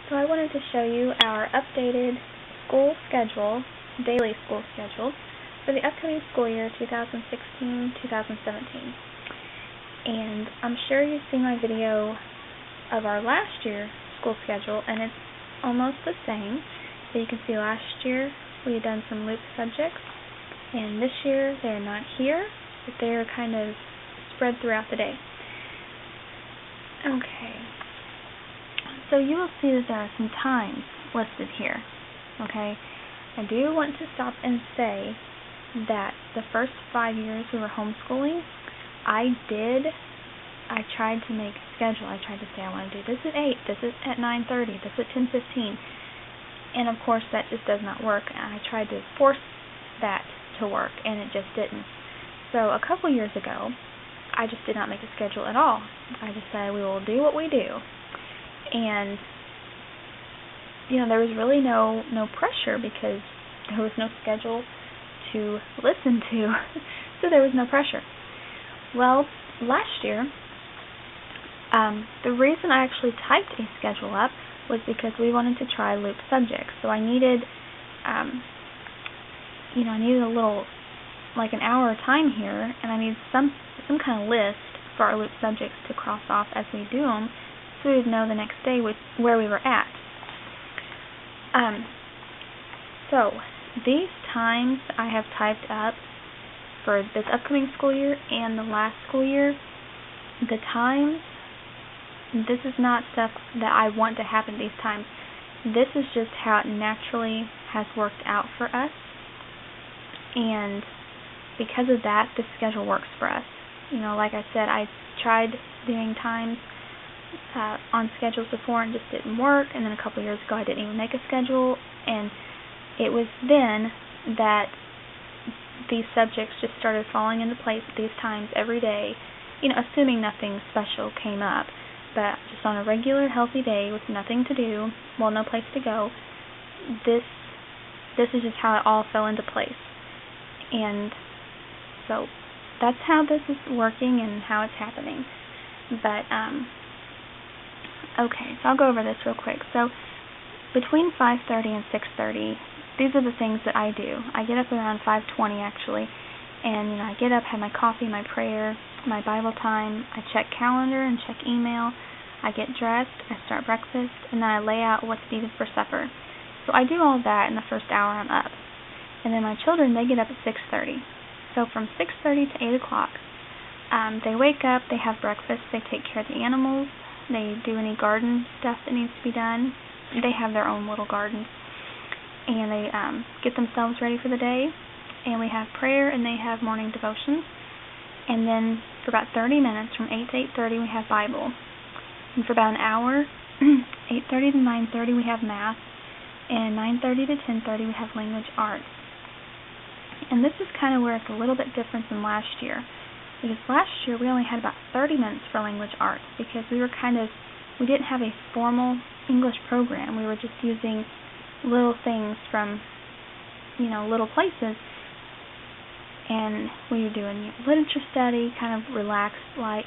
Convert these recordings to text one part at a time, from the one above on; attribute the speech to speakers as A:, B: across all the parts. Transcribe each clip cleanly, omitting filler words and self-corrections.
A: So I wanted to show you our updated school schedule, daily school schedule, for the upcoming school year 2016-2017. And I'm sure you've seen my video of our last year school schedule, and it's almost the same. So you can see last year we had done some loop subjects, and this year they're not here, but they're kind of spread throughout the day. Okay. So you will see that there are some times listed here, okay? I do want to stop and say that the first 5 years we were homeschooling, I tried to make a schedule. I tried to say I want to do this at 8, this is at 9:30, this at 10:15, and of course that just does not work. I tried to force that to work, and it just didn't. So a couple years ago, I just did not make a schedule at all. I just said we will do what we do. And, there was really no pressure because there was no schedule to listen to, so there was no pressure. Well, last year, the reason I actually typed a schedule up was because we wanted to try loop subjects. So I needed, I needed a little, like an hour of time here, and I needed some kind of list for our loop subjects to cross off as we do them, so we would know the next day where we were at. So these times I have typed up for this upcoming school year and the last school year. The times, this is not stuff that I want to happen these times. This is just how it naturally has worked out for us, and because of that, this schedule works for us. Like I said, I tried doing times on schedules before and just didn't work, and then a couple years ago I didn't even make a schedule, and it was then that these subjects just started falling into place at these times every day, assuming nothing special came up, but just on a regular healthy day with nothing to do, no place to go, this is just how it all fell into place. And so that's how this is working and how it's happening. But okay, so I'll go over this real quick. So between 5:30 and 6:30, these are the things that I do. I get up around 5:20 actually, and I get up, have my coffee, my prayer, my Bible time. I check calendar and check email. I get dressed, I start breakfast, and then I lay out what's needed for supper. So I do all that in the first hour I'm up. And then my children, they get up at 6:30. So from 6:30 to 8 o'clock, they wake up, they have breakfast, they take care of the animals, they do any garden stuff that needs to be done. They have their own little gardens. And they get themselves ready for the day. And we have prayer, and they have morning devotions. And then for about 30 minutes, from 8 to 8:30, we have Bible. And for about an hour, 8:30 to 9:30, we have math. And 9:30 to 10:30, we have language arts. And this is kind of where it's a little bit different than last year. Because last year we only had about 30 minutes for language arts because we didn't have a formal English program. We were just using little things from, little places. And we were doing literature study, kind of relaxed like.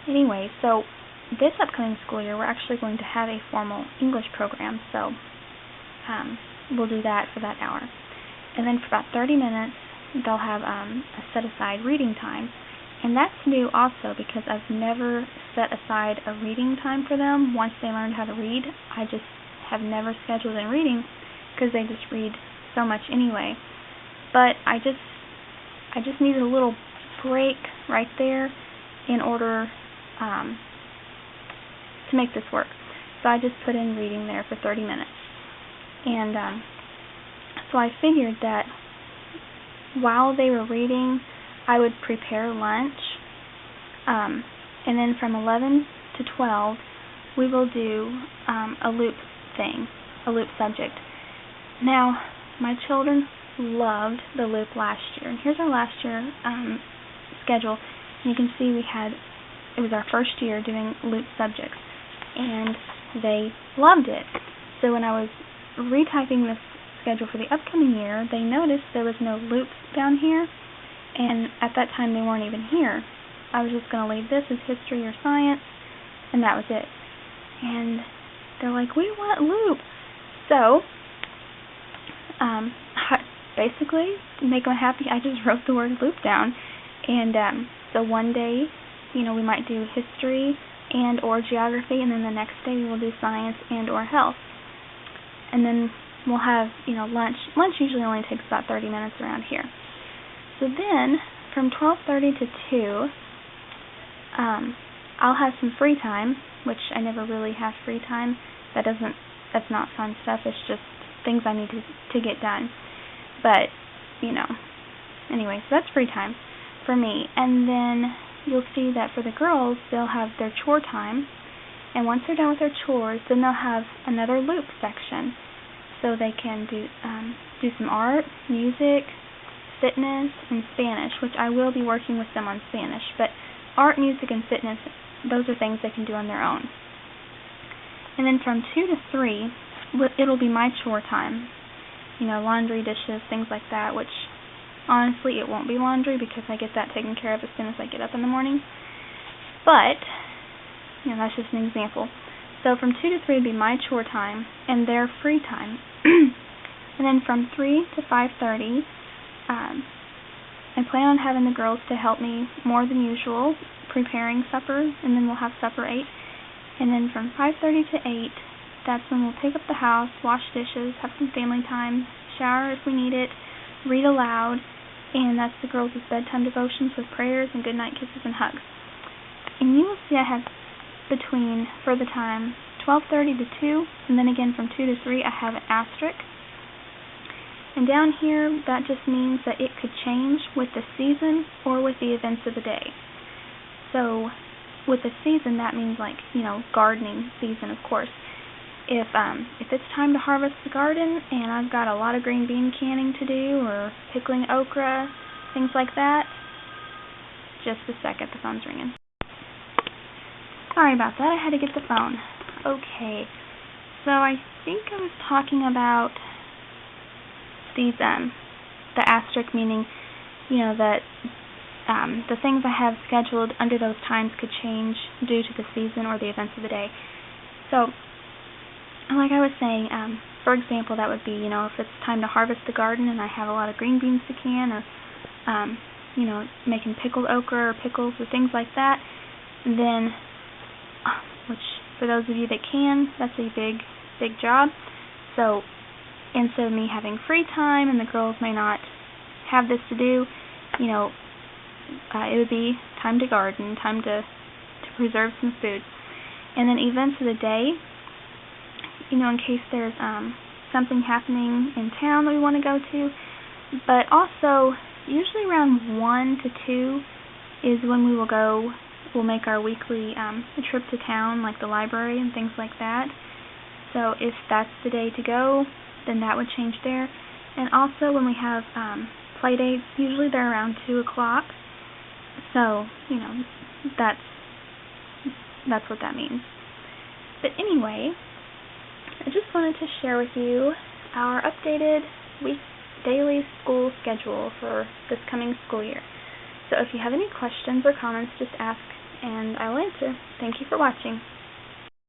A: Anyway, so this upcoming school year we're actually going to have a formal English program. So we'll do that for that hour. And then for about 30 minutes, they'll have a set-aside reading time. And that's new also because I've never set aside a reading time for them once they learned how to read. I just have never scheduled in reading because they just read so much anyway. But I just needed a little break right there in order to make this work. So I just put in reading there for 30 minutes. And so I figured that while they were reading, I would prepare lunch, and then from 11 to 12, we will do a loop subject. Now, my children loved the loop last year, and here's our last year schedule. And you can see it was our first year doing loop subjects, and they loved it. So when I was retyping this schedule for the upcoming year, they noticed there was no loops down here, and at that time they weren't even here. I was just going to leave this as history or science, and that was it. And they're like, we want loop. So, basically, to make them happy, I just wrote the word loop down. And so one day, we might do history and or geography, and then the next day we will do science and or health. And then we'll have, lunch. Lunch usually only takes about 30 minutes around here. So then, from 12:30 to 2, I'll have some free time, which I never really have free time. That's not fun stuff. It's just things I need to get done. But, anyway, so that's free time for me. And then you'll see that for the girls, they'll have their chore time. And once they're done with their chores, then they'll have another loop section. So they can do some art, music, fitness, and Spanish, which I will be working with them on Spanish. But art, music, and fitness, those are things they can do on their own. And then from 2 to 3, it'll be my chore time. Laundry, dishes, things like that, which honestly it won't be laundry because I get that taken care of as soon as I get up in the morning. But, that's just an example. So from 2 to 3 would be my chore time and their free time. And then from 3 to 5:30, I plan on having the girls to help me more than usual preparing supper, and then we'll have supper 8. And then from 5:30 to 8, that's when we'll pick up the house, wash dishes, have some family time, shower if we need it, read aloud, and that's the girls' bedtime devotions with prayers and goodnight kisses and hugs. And you will see I have between, for the time, 12:30 to 2, and then again from 2 to 3 I have an asterisk. And down here, that just means that it could change with the season or with the events of the day. So with the season, that means gardening season, of course. If it's time to harvest the garden and I've got a lot of green bean canning to do or pickling okra, things like that, just a second, the phone's ringing. Sorry about that, I had to get the phone. Okay, so I think I was talking about these, the asterisk meaning, that the things I have scheduled under those times could change due to the season or the events of the day. So, like I was saying, for example, that would be, if it's time to harvest the garden and I have a lot of green beans to can, or, making pickled okra or pickles or things like that, then, which for those of you that can, that's a big job. So instead of me having free time and the girls may not have this to do, it would be time to garden, time to preserve some food. And then events of the day, in case there's something happening in town that we want to go to. But also, usually around 1 to 2 is when we'll make our weekly trip to town, like the library and things like that. So if that's the day to go, then that would change there. And also when we have play dates, usually they're around 2 o'clock. So, that's what that means. But anyway, I just wanted to share with you our updated daily school schedule for this coming school year. So if you have any questions or comments, just ask and I will answer. Thank you for watching.